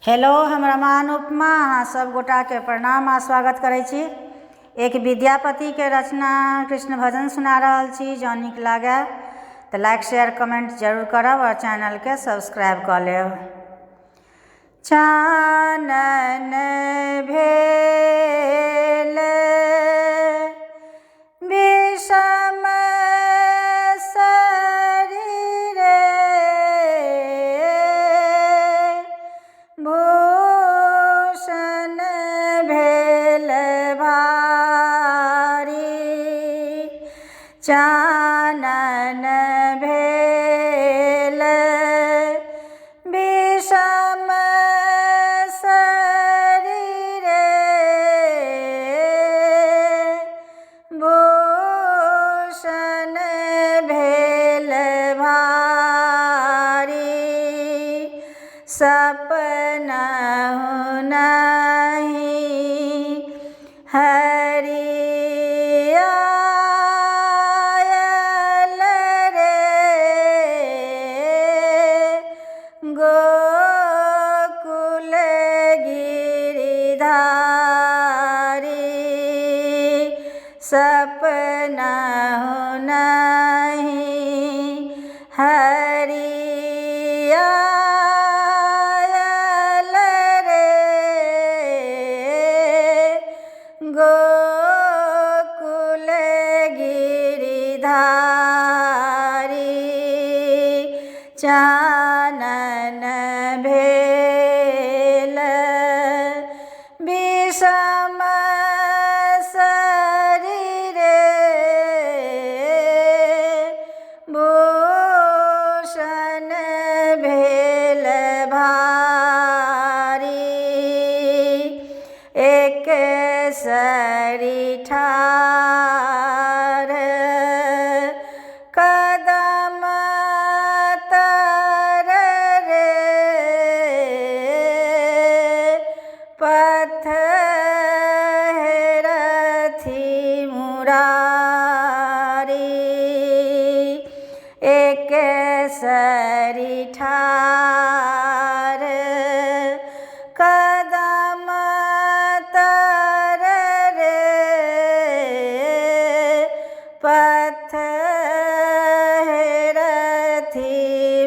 Hello, हम रमान उपमा अहाँ सब गोटा के प्रणाम आ स्वागत करै छी। एक विद्यापति के रचना कृष्ण भजन सुना रहल छी। जँ नीक लागय तऽ लाइक शेयर कमेंट जरूर करब और चैनल के सब्सक्राइब कऽ लेब। चानन भेल विषम शरीरे, भूषण भेल भारी। चानन भेल विषम शरीरे, भूषण भेल भारी। सपनहुँ नहि हरि आयल रे, गोकुल गिरिधारी। सपनहुँ नहि हरि आयल रे, गोकुल गिरिधारी। चानन भेल विषम शरीरे, भूषण भेल भारी। एक सरी ठाढ़ कदम तर रे, पथ हेरथि मुरारी। एक सरी ठाढ़ कदम तर रे, पथ हेरथि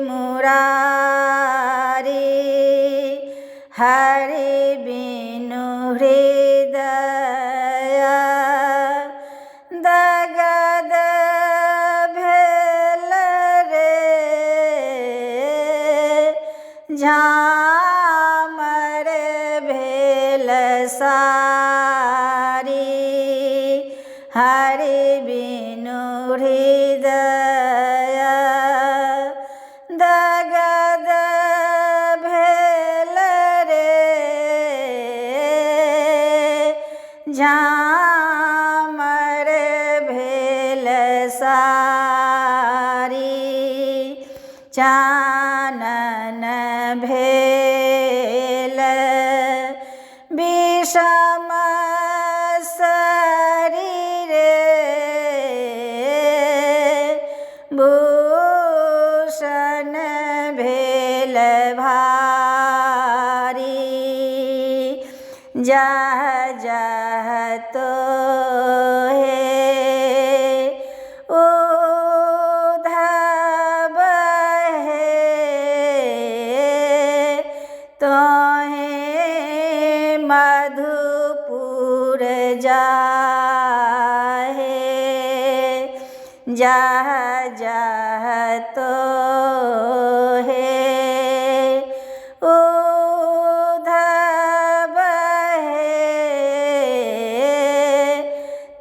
मुरारी। हरि बिनु हृदय दगद भेल रे, झामर भेल सारी। हरि बिनु हृदय दगद भेल रे, झामर भेल सारी। चानन भेल विषम शरीरे, भूषण भेल भारी। जह जह तोहे उद्धव हे, तोहे मधुपुर जाहे। जह जह तोहे उद्धव हे,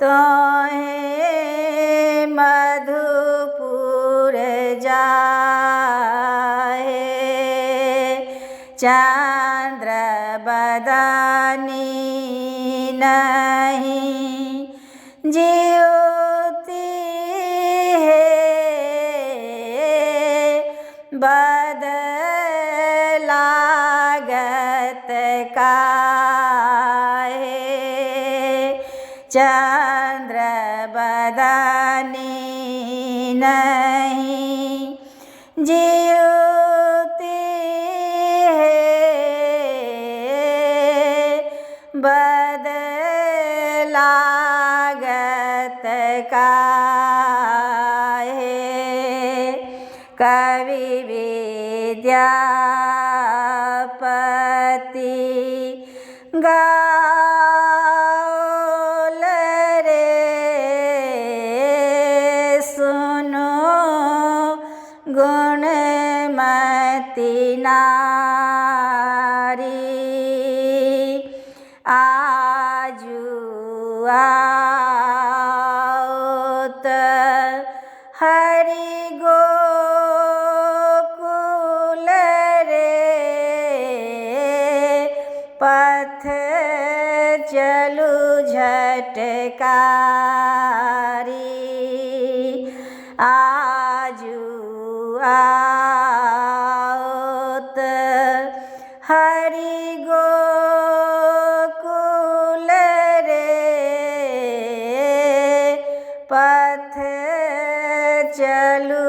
तोहे मधुपुर जाहे। चंद्र बदनी नहीं ज्योति है, बदलागत काहे। चंद्र बदनी नहीं ज्योति है, काहे कवि विद्यापति गाओल रे सुनो गुणमती नारी आजू आओत हरि गोकुल रे पथ चलू झटकारी आजू आओत हरि गोकुल रे पथ चलू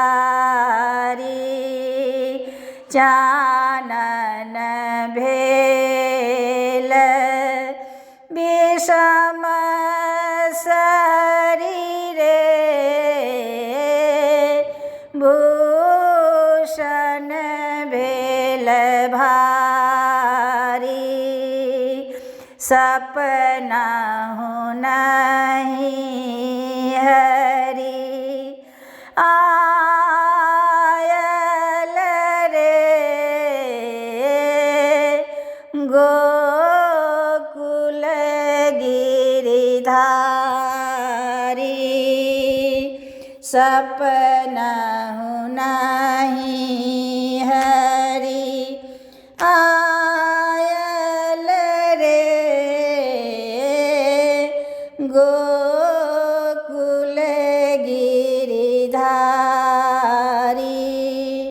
झटकारी चानन भेल विषम शरीरे भूषण भेल भारी सपनाहु नहीं हरि आयल रे गोकुल गिरिधारी सपनाहु नहीं हरि आयल रे गो